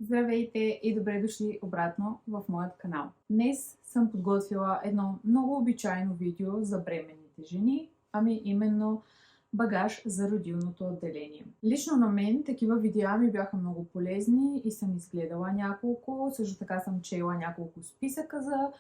Здравейте и добре дошли обратно в моят канал. Днес съм подготвила едно много обичайно видео за бременните жени, ами именно багаж за родилното отделение. Лично на мен такива видеа ми бяха много полезни и съм изгледала няколко, също така съм чела няколко списъка за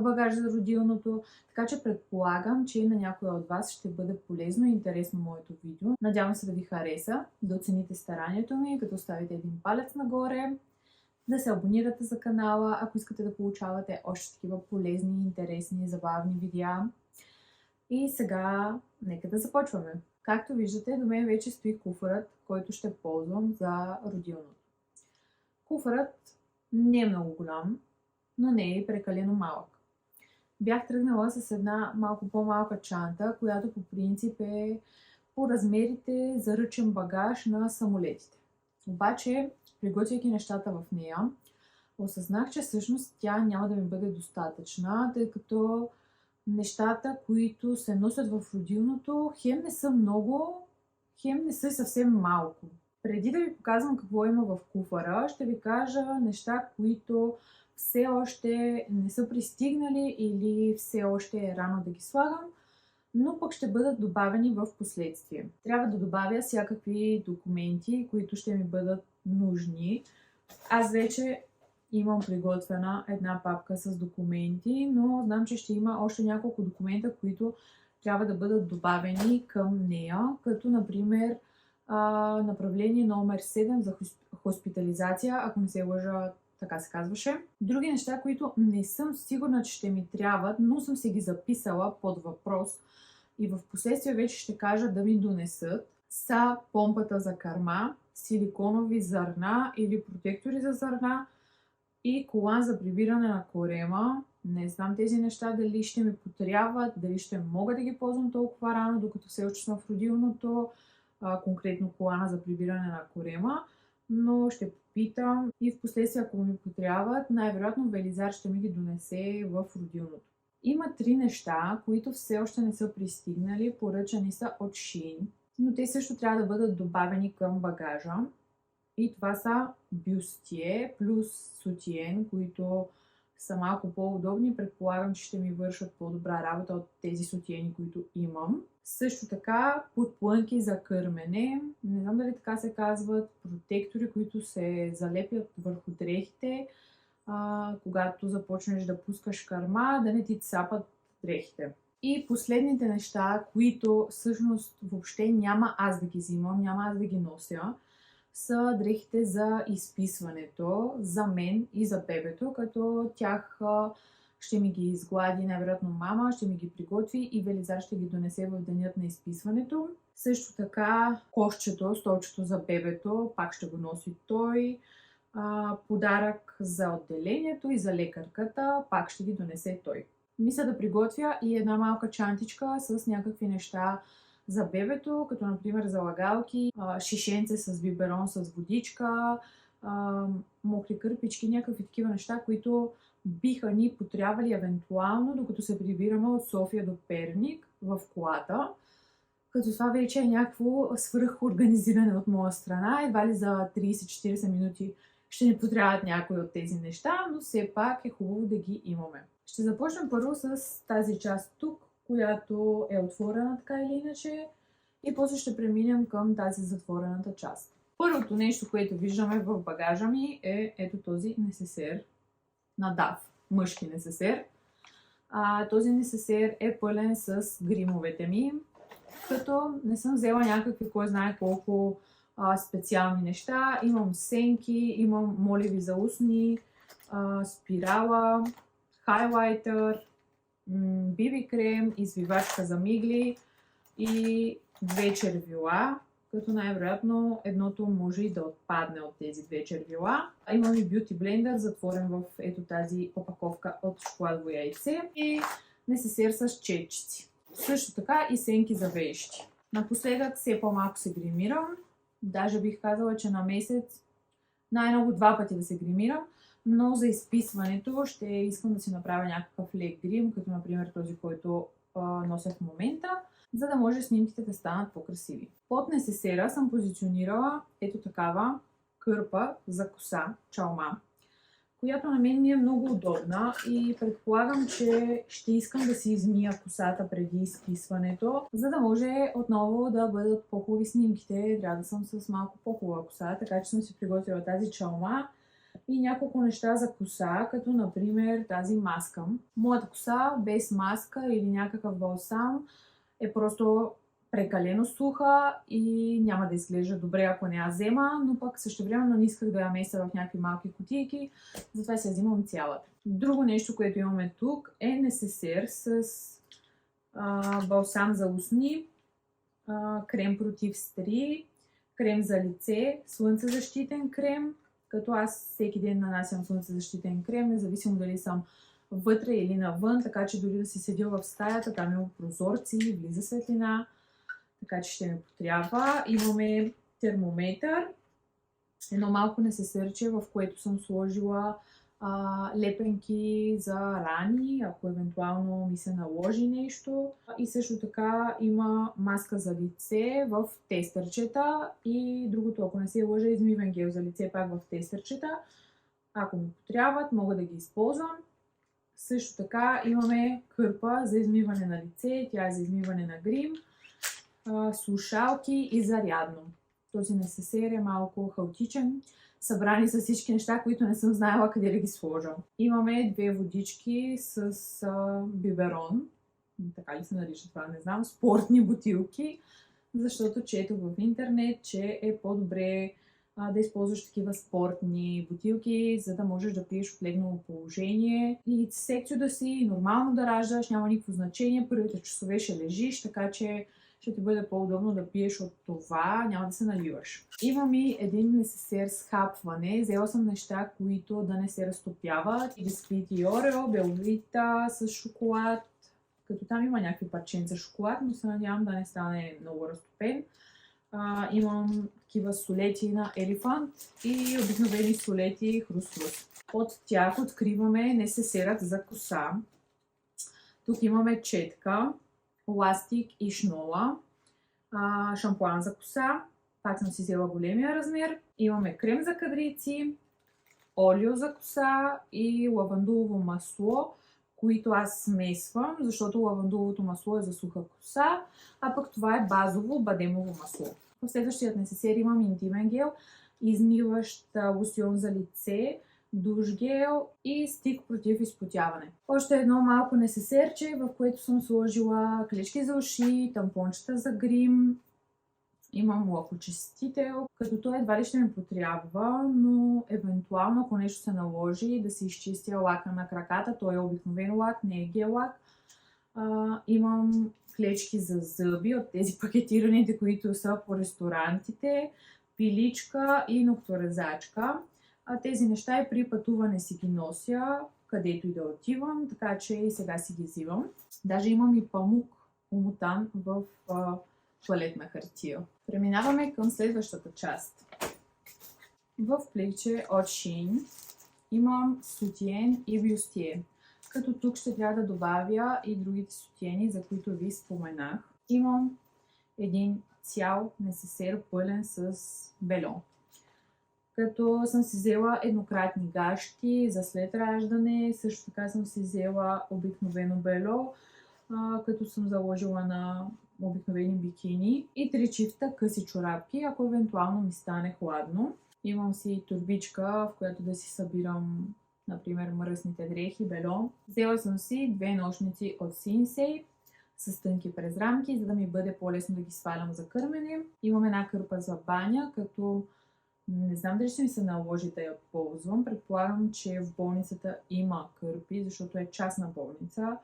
багаж за родилното, така че предполагам, че на някоя от вас ще бъде полезно и интересно моето видео. Надявам се да ви хареса, да оцените старанието ми, като ставите един палец нагоре, да се абонирате за канала, ако искате да получавате още такива полезни, интересни, забавни видеа. И сега нека да започваме. Както виждате, до мен вече стои куфарът, който ще ползвам за родилното. Куфарът не е много голям, но не е и прекалено малък. Бях тръгнала с една малко по-малка чанта, която по принцип е по размерите за ръчен багаж на самолетите. Обаче, приготвяйки нещата в нея, осъзнах, че всъщност тя няма да ми бъде достатъчна, тъй като нещата, които се носят в родилното, хем не са много, хем не са съвсем малко. Преди да ви показвам какво има в куфара, ще ви кажа неща, които все още не са пристигнали или все още е рано да ги слагам, но пък ще бъдат добавени в последствие. Трябва да добавя всякакви документи, които ще ми бъдат нужни. Аз вече имам приготвена една папка с документи, но знам, че ще има още няколко документа, които трябва да бъдат добавени към нея, като например направление номер 7 за хоспитализация, ако не се лъжа, така се казваше. Други неща, които не съм сигурна, че ще ми трябват, но съм си ги записала под въпрос и в последствие вече ще кажа да ми донесат, са помпата за кърма, силиконови зърна или протектори за зърна и колан за прибиране на корема. Не знам тези неща дали ще ми потрябват, дали ще мога да ги ползвам толкова рано, докато все още съм в родилното, конкретно колана за прибиране на корема, но ще попитам и в последствие, ако ми потрябват, най-вероятно Велизар ще ми ги донесе в родилното. Има 3 неща, които все още не са пристигнали, поръчани са от Shein, но те също трябва да бъдат добавени към багажа. И това са бюстие плюс сутиен, които са малко по-удобни. Предполагам, че ще ми вършат по-добра работа от тези сутиени, които имам. Също така подплънки за кърмене, не знам дали така се казват, протектори, които се залепят върху дрехите, когато започнеш да пускаш кърма, да не ти цапат дрехите. И последните неща, които всъщност въобще няма аз да ги взимам, няма аз да ги нося, са дрехите за изписването за мен и за бебето, като тях ще ми ги изглади най-вероятно мама, ще ми ги приготви и Велизар ще ги донесе в денят на изписването. Също така кошчето, столчето за бебето, пак ще го носи той. Подарък за отделението и за лекарката, пак ще ги донесе той. Мисля да приготвя и една малка чантичка с някакви неща за бебето, като например залагалки, шишенце с биберон с водичка, мокри кърпички, някакви такива неща, които биха ни потрябвали евентуално, докато се прибираме от София до Перник в колата. Като това вече е някакво свръхорганизиране от моя страна, едва ли за 30-40 минути ще ни потрябват някои от тези неща, но все пак е хубаво да ги имаме. Ще започнем първо с тази част тук, която е отворена така или иначе, и после ще преминем към тази затворената част. Първото нещо, което виждаме в багажа ми е ето този несесер на DAF, мъжки несесер. Този несесер е пълен с гримовете ми, като не съм взела някакви, кой знае колко специални неща. Имам сенки, имам моливи за устни, спирала, хайлайтър, биби крем, извивачка за мигли и 2 червила, като най-вероятно едното може и да отпадне от тези 2 червила. Имам и бюти блендър, затворен в ето тази опаковка от шоколадово яйце и несесер с четчици. Също така и сенки за вещи. Напоследък все по-малко се гримирам. Даже бих казала, че на месец най-много 2 пъти да се гримирам, но за изписването ще искам да си направя някакъв лек грим, като например този, който нося в момента, за да може снимките да станат по-красиви. Под несесера съм позиционирала ето такава кърпа за коса, чалма, която на мен ми е много удобна и предполагам, че ще искам да си измия косата преди изписването, за да може отново да бъдат по-хубави снимките. Трябва да съм с малко по-хубава коса, така че съм си приготвила тази чалма и няколко неща за коса, като например тази маска. Моята коса без маска или някакъв балсам е просто прекалено суха и няма да изглежда добре, ако не я взема, но пък същевременно не исках да я меся в някакви малки кутийки, затова си я взимам цялата. Друго нещо, което имаме тук е несесер с балсам за устни, крем против стри, крем за лице, слънцезащитен крем, като аз всеки ден нанасям слънцезащитен крем, независимо дали съм вътре или навън, така че дори да си седя в стаята, там има прозорци, влиза светлина, така че ще ми потрябва. Имаме термометър, едно малко несесерче, в което съм сложила лепенки за рани, ако евентуално ми се наложи нещо. И също така има маска за лице в тестърчета и другото, ако не се лъжа, измивен гел за лице пак в тестърчета. Ако ми потрябват, мога да ги използвам. Също така имаме кърпа за измиване на лице, тя е за измиване на грим, слушалки и зарядно. Този несесер е малко хаотичен, събрани са всички неща, които не съм знаела къде да ги сложа. Имаме две водички с биберон, така ли се нарича това, не знам, спортни бутилки, защото четох в интернет, че е по-добре да използваш такива спортни бутилки, за да можеш да пиеш от легнало положение и секцио да си, нормално да раждаш, няма никакво значение, първите часове ще лежиш, така че ще ти бъде по-удобно да пиеш от това, няма да се наливаш. Имам и един несесер с хапване, взела съм неща, които да не се разтопяват, и бисквити Орео, беловита с шоколад, като там има някакви парченца шоколад, но се надявам да не стане много разтопен. Имам такива солети на Елефант и обикновени солети Хрус-Хрус. От тях откриваме несесерът за коса. Тук имаме четка, ластик и шнола, шампуан за коса, пак съм си взела големия размер. Имаме крем за кадрици, олио за коса и лавандулово масло, които аз смесвам, защото лавандуловото масло е за суха коса, а пък това е базово бадемово масло. В следващият несесер имам интимен гел, измиващ лосьон за лице, душ гел и стик против изпотяване. Още едно малко несесерче, в което съм сложила клечки за уши, тампончета за грим. Имам лакочистител, като той едва ли ще ми потрябва, но евентуално, ако нещо се наложи, да си изчистя лака на краката. Той е обикновен лак, не е гел лак. Имам клечки за зъби от тези пакетираните, които са по ресторантите, пиличка и ногторезачка. Тези неща и при пътуване си ги нося, където и да отивам, така че и сега си ги взимам. Даже имам и памук умотан в тоалетна хартия. Преминаваме към следващата част. В пликче от Shein имам сутиен и бюстие, като тук ще трябва да добавя и другите сутиени, за които ви споменах. Имам един цял несесер пълен с бельо. Като съм си взела еднократни гащи за след раждане, също така съм си взела обикновено бельо, като съм заложила на обикновени бикини и 3 чифта къси чорапки, ако евентуално ми стане хладно. Имам си турбичка, в която да си събирам, например, мръсните дрехи, бельо. Взела съм си 2 нощници от Sensei с тънки през рамки, за да ми бъде по-лесно да ги свалям за кърмене. Имам една кърпа за баня, като не знам дали ще ми се наложи да я ползвам. Предполагам, че в болницата има кърпи, защото е частна болница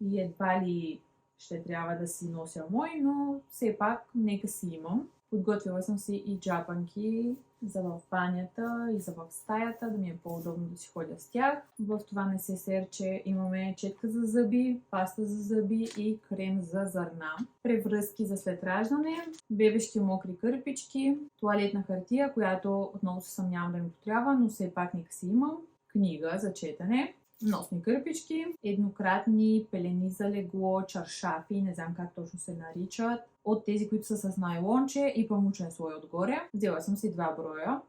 и едва ли ще трябва да си нося мой, но все пак нека си имам. Подготвила съм си и джапанки за в банята и за в стаята, да ми е по-удобно да си ходя с тях. В това несесерче имаме четка за зъби, паста за зъби и крем за зърна. Превръзки за след раждане, бебешки мокри кърпички, тоалетна хартия, която отново се съмнявам да ми потрябва, но все пак нека си имам. Книга за четене. Носни кърпички, еднократни пелени за легло, чаршафи, не знам как точно се наричат, от тези, които са с найлонче и памучен слой отгоре. Взела съм си 2 броя,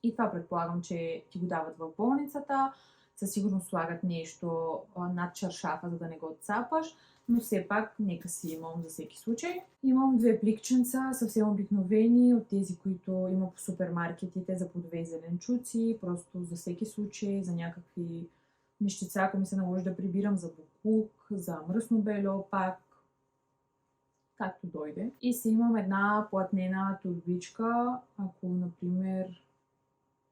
И това предполагам, че ти го дават в болницата. Със сигурност слагат нещо над чаршафа, за да не го отцапаш, но все пак нека си имам за всеки случай. Имам 2 пликченца, съвсем обикновени, от тези, които има по супермаркетите за плодове и зеленчуци, просто за всеки случай, за някакви нещица, ако ми се наложи да прибирам, за буклук, за мръсно бельо пак, както дойде. И си имам една платнена турбичка, ако, например,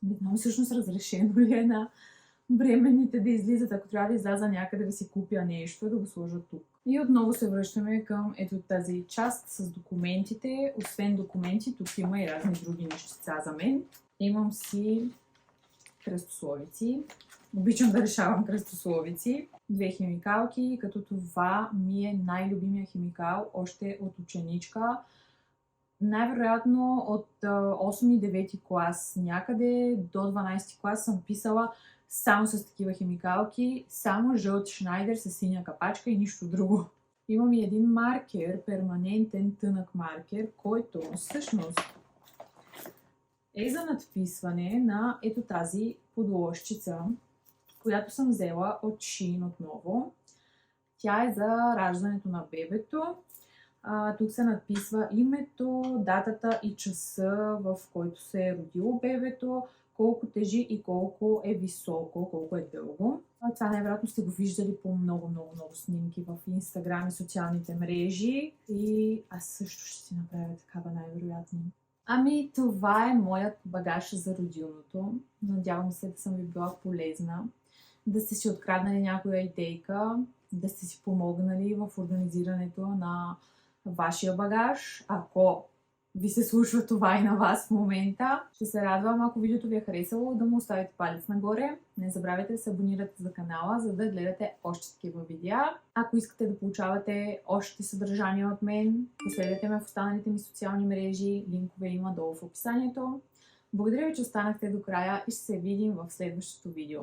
не знам всъщност разрешено ли е на бременните да излизат, ако трябва да изляза някъде да си купя нещо, да го сложа тук. И отново се връщаме към ето тази част с документите. Освен документи, тук има и разни други нещица за мен. Имам си кръстословици. Обичам да решавам кръстословици. 2 химикалки, като това ми е най-любимия химикал още от ученичка. Най-вероятно от 8-9 клас някъде до 12 клас съм писала само с такива химикалки, само жълт Шнайдер с синя капачка и нищо друго. Имам и един маркер, перманентен тънък маркер, който всъщност е за надписване на ето тази подложчица, която съм взела от Shein отново. Тя е за раждането на бебето. Тук се надписва името, датата и часа, в който се е родило бебето, колко тежи и колко е високо, колко е дълго. Това най-вероятно сте го виждали по много снимки в Инстаграм и социалните мрежи. И аз също ще си направя такава най-вероятно. Ами това е моят багаж за родилното. Надявам се да съм ви била полезна, да сте си откраднали някоя идейка, да сте си помогнали в организирането на вашия багаж, ако ви се случва това и на вас в момента. Ще се радвам, ако видеото ви е харесало, да му оставите палец нагоре. Не забравяйте да се абонирате за канала, за да гледате още такива видеа. Ако искате да получавате още съдържание от мен, последвайте ме в останалите ми социални мрежи. Линкове има долу в описанието. Благодаря ви, че останахте до края и ще се видим в следващото видео.